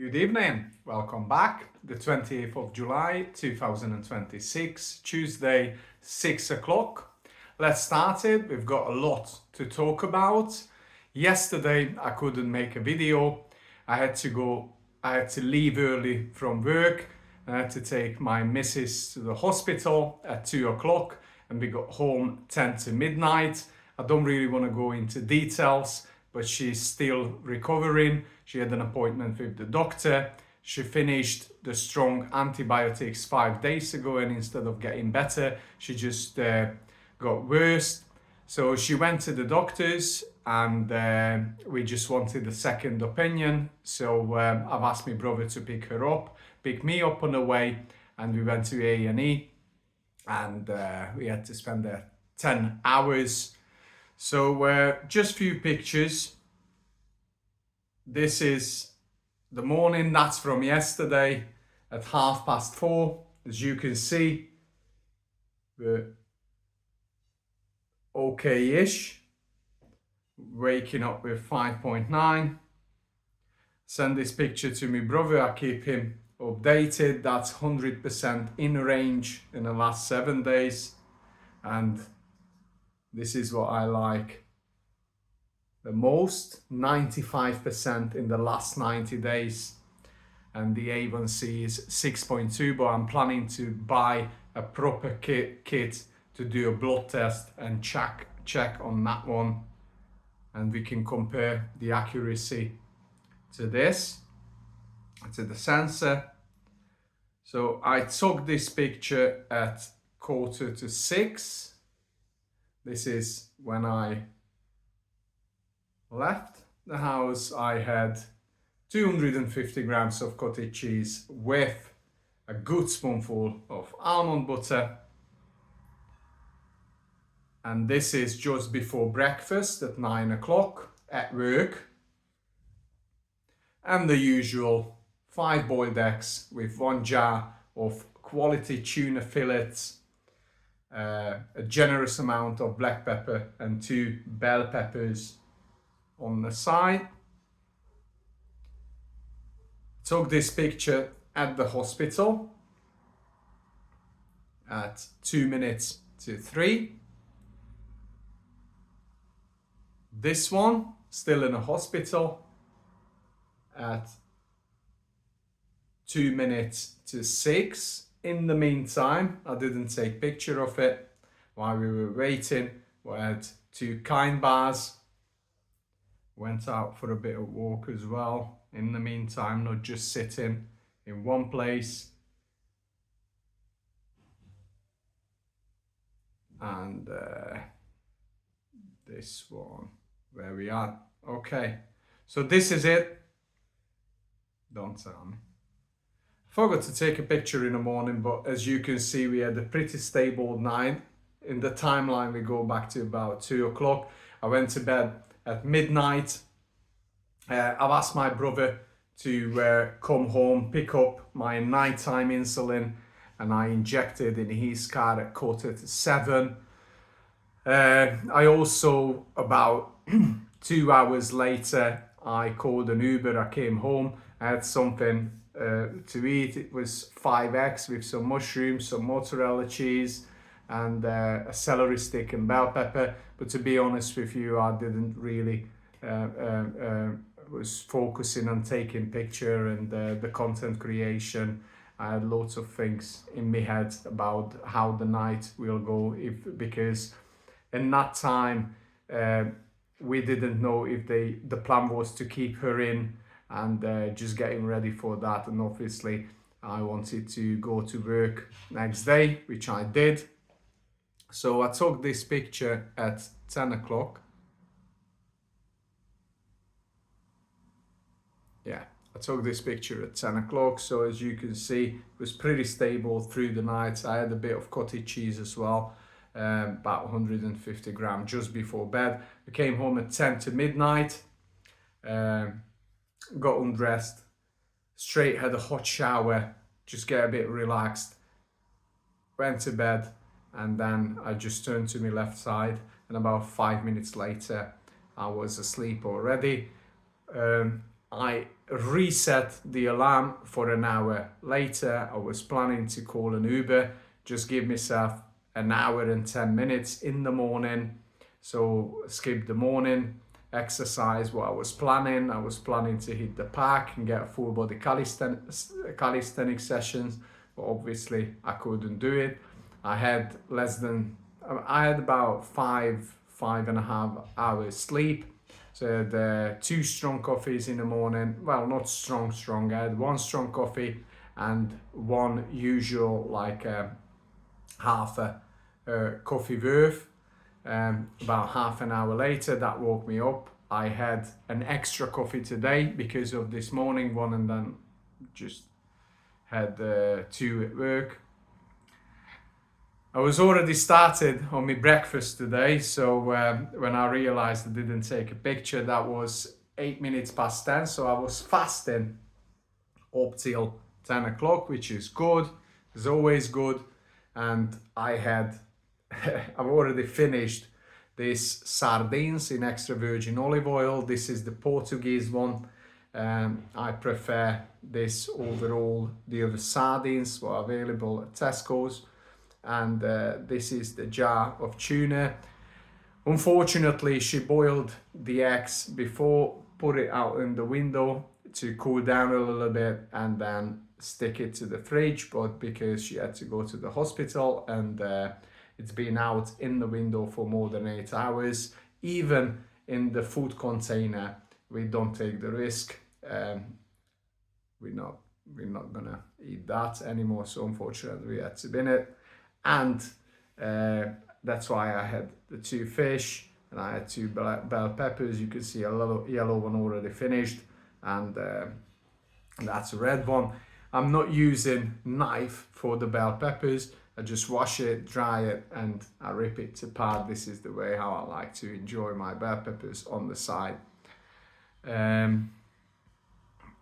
Good evening, welcome back. The 28th of July 2026, Tuesday, 6 o'clock. Let's start it. We've got a lot to talk about. Yesterday I couldn't make a video. I had to leave early from work. I had to take my missus to the hospital at 2 o'clock and we got home 10 to midnight. I don't really want to go into details, but she's still recovering. She had an appointment with the doctor. She finished the strong antibiotics 5 days ago, and instead of getting better, she just got worse. So she went to the doctors and we just wanted a second opinion. So I've asked my brother to pick me up on the way, and we went to A&E and we had to spend there 10 hours. So just a few pictures. This is the morning, that's from yesterday at 4:30. As you can see, we're okay-ish. Waking up with 5.9. Send this picture to my brother, I keep him updated. That's 100% in range in the last 7 days. And this is what I like the most, 95% in the last 90 days. And the A1C is 6.2, but I'm planning to buy a proper kit to do a blood test and check on that one. And we can compare the accuracy to this, to the sensor. So I took this picture at 5:45. This is when I left the house. I had 250 grams of cottage cheese with a good spoonful of almond butter. And this is just before breakfast at 9 o'clock at work. And the usual 5 boiled eggs with 1 jar of quality tuna fillets, a generous amount of black pepper and 2 bell peppers on the side. Took this picture at the hospital at 2:02. This one still in a hospital at 2:06. In the meantime, I didn't take picture of it while we were waiting. We had 2 Kind bars. Went out for a bit of walk as well. In the meantime, not just sitting in one place. And this one, where we are. Okay, so this is it. Don't tell me. Forgot to take a picture in the morning, but as you can see, we had a pretty stable night. In the timeline, we go back to about 2 o'clock. I went to bed at midnight. I've asked my brother to come home, pick up my nighttime insulin, and I injected in his car at 7:15. I also, about 2 hours later, I called an Uber. I came home, I had something to eat. It was 5 eggs with some mushrooms, some mozzarella cheese, and a celery stick and bell pepper. But to be honest with you, I didn't really was focusing on taking picture and the content creation. I had lots of things in my head about how the night will go, because in that time we didn't know if the plan was to keep her in, and just getting ready for that. And obviously I wanted to go to work next day, which I did. So I took this picture at 10 o'clock. Yeah, I took this picture at 10 o'clock. So as you can see, it was pretty stable through the night. I had a bit of cottage cheese as well, about 150 grams just before bed. I came home at 10 to midnight, got undressed, straight had a hot shower, just get a bit relaxed, went to bed, and then I just turned to my left side, and about 5 minutes later I was asleep already. I reset the alarm for an hour later. I was planning to call an Uber, just give myself an hour and 10 minutes in the morning. So skip the morning exercise what I was planning. I was planning to hit the park and get full body calisthenics sessions, but obviously I couldn't do it. I had about 5.5 hours sleep. So the 2 strong coffees in the morning. Well, not strong. I had 1 strong coffee and 1 usual, like half a coffee worth. About half an hour later, that woke me up. I had an extra coffee today because of this morning one, and then just had 2 at work. I was already started on my breakfast today, so when I realized I didn't take a picture, that was 8 minutes past 10, so I was fasting up till 10 o'clock, which is good. It's always good. And I've already finished these sardines in extra virgin olive oil. This is the Portuguese one. I prefer this over all the other sardines were available at Tesco's. And this is the jar of tuna. Unfortunately, she boiled the eggs before, put it out in the window to cool down a little bit, and then stick it to the fridge. But because she had to go to the hospital and it's been out in the window for more than 8 hours, even in the food container, we don't take the risk. We're not gonna eat that anymore, so unfortunately we had to bin it. And that's why I had the 2 fish, and I had 2 bell peppers. You can see a little yellow one already finished, and that's a red one. I'm not using knife for the bell peppers. I just wash it, dry it, and I rip it apart. This is the way how I like to enjoy my bell peppers on the side.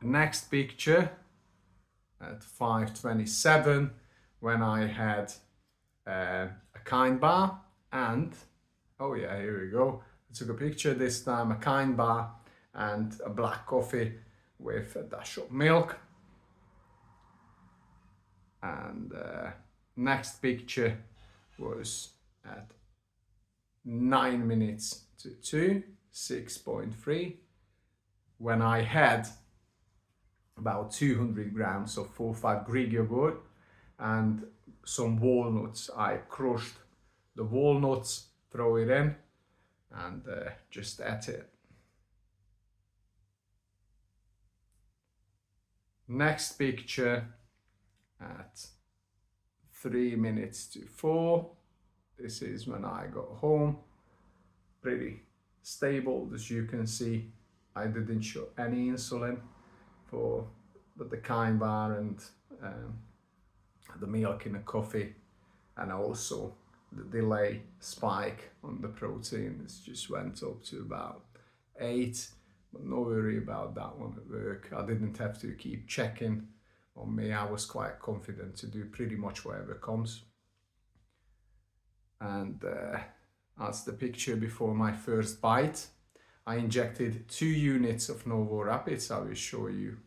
Next picture at 5:27, when I had a Kind bar, and oh yeah, here we go. I took a picture this time, a Kind bar and a black coffee with a dash of milk. And next picture was at 9 minutes to 2, 6.3, when I had about 200 grams of full-fat Greek yogurt and some walnuts. I crushed the walnuts, throw it in, and just ate it. Next picture at 3 minutes to 4. This is when I got home. Pretty stable, as you can see. I didn't show any insulin but the Kind bar and the milk in the coffee, and also the delay spike on the protein. This just went up to about 8, but no worry about that one at work. I didn't have to keep checking on me. I was quite confident to do pretty much whatever comes. And that's the picture before my first bite. I injected 2 units of Novo Rapids. I will show you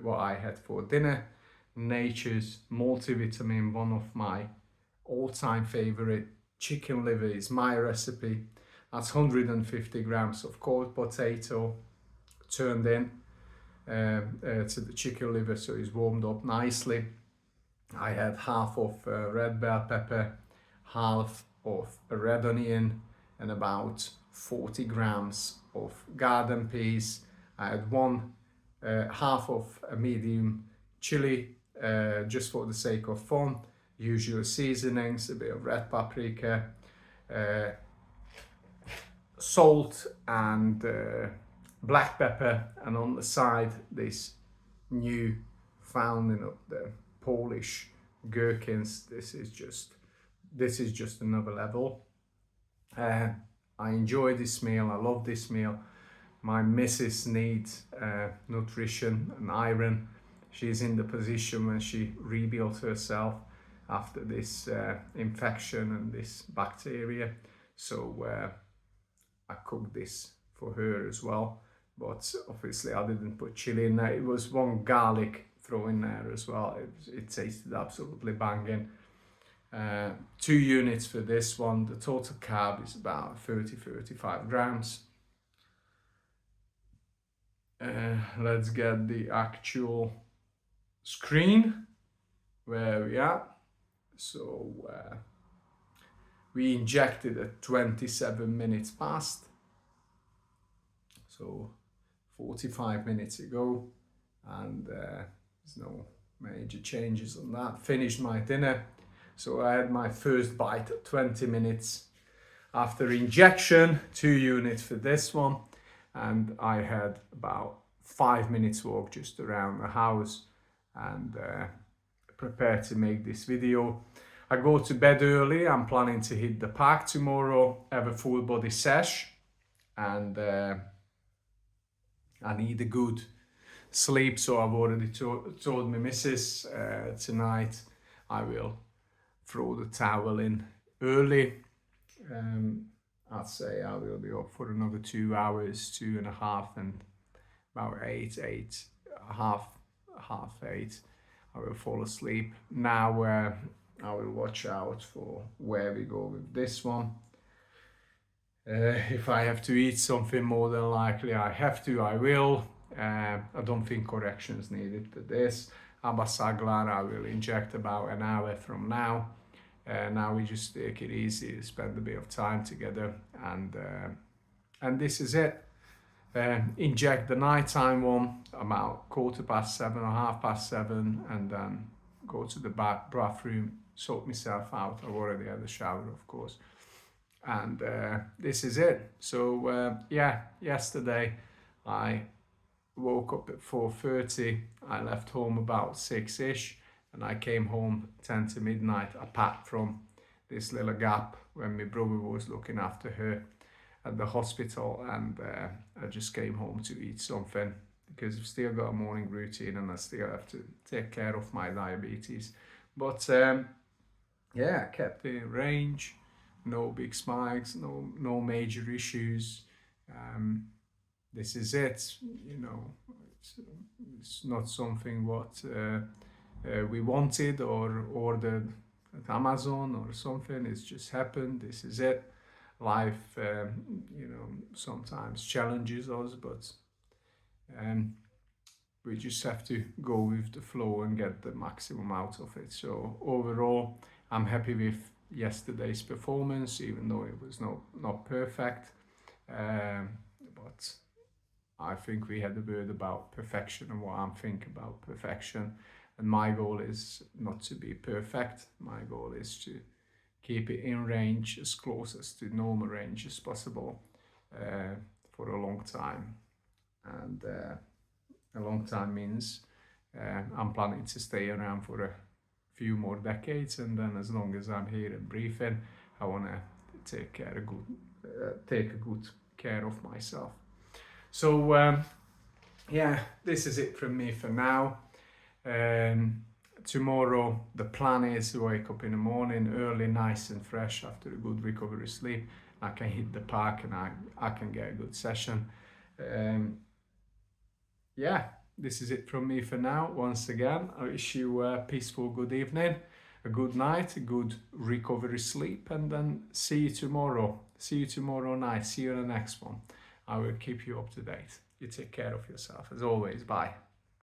what I had for dinner. Nature's multivitamin, one of my all-time favorite. Chicken liver is my recipe. That's 150 grams of cold potato turned in to the chicken liver, so it's warmed up nicely. I had half of red bell pepper, half of a red onion, and about 40 grams of garden peas. I had half of a medium chili, just for the sake of fun. Usual seasonings, a bit of red paprika, salt and black pepper, and on the side this new fountain of the Polish gherkins. This is just another level. I enjoy this meal. I love this meal. My missus needs nutrition and iron. She's in the position when she rebuilt herself after this infection and this bacteria. So I cook this for her as well. but obviously I didn't put chili in there. It was one garlic thrown in there as well. It tasted absolutely banging. 2 units for this one. The total carb is about 30-35 grams. Let's get the actual screen where we are. So we injected at 27 minutes past, so 45 minutes ago, and there's no major changes on that. Finished my dinner, so I had my first bite at 20 minutes after injection, 2 units for this one, and I had about 5 minutes walk just around the house and prepared to make this video. I go to bed early. I'm planning to hit the park tomorrow, have a full body sesh, and I need a good sleep, so I've already told my missus tonight I will throw the towel in early. I'd say I will be up for another 2 hours, 2.5, and about 8, half 8, I will fall asleep. Now I will watch out for where we go with this one. If I have to eat something, more than likely I will. I don't think corrections needed for this. Abasaglar I will inject about an hour from now. Now we just take it easy, spend a bit of time together, and this is it. Inject the nighttime one about 7:15 or 7:30, and then go to the bathroom, sort myself out. I've already had a shower, of course, and this is it. So yeah, yesterday I woke up at 4:30. I left home about 6ish, and I came home 10 to midnight, apart from this little gap when my brother was looking after her at the hospital, and I just came home to eat something because I've still got a morning routine and I still have to take care of my diabetes. But yeah, I kept it in range, no big spikes, no major issues. This is it, you know. It's not something what we wanted or ordered at Amazon or something. It's just happened. This is it. Life, you know, sometimes challenges us, but we just have to go with the flow and get the maximum out of it. So overall, I'm happy with yesterday's performance, even though it was not perfect. But I think we had a word about perfection and what I'm thinking about perfection. And my goal is not to be perfect. My goal is to keep it in range, as close as to normal range as possible, for a long time. And a long time means I'm planning to stay around for a few more decades, and then as long as I'm here and breathing, I want to take a good care of myself. So yeah, this is it from me for now. Tomorrow the plan is to wake up in the morning early, nice and fresh after a good recovery sleep. I can hit the park and I can get a good session. Yeah, this is it from me for now. Once again, I wish you a peaceful good evening, a good night, a good recovery sleep, and then see you tomorrow. See you tomorrow night. See you in the next one. I will keep you up to date. You take care of yourself as always. Bye.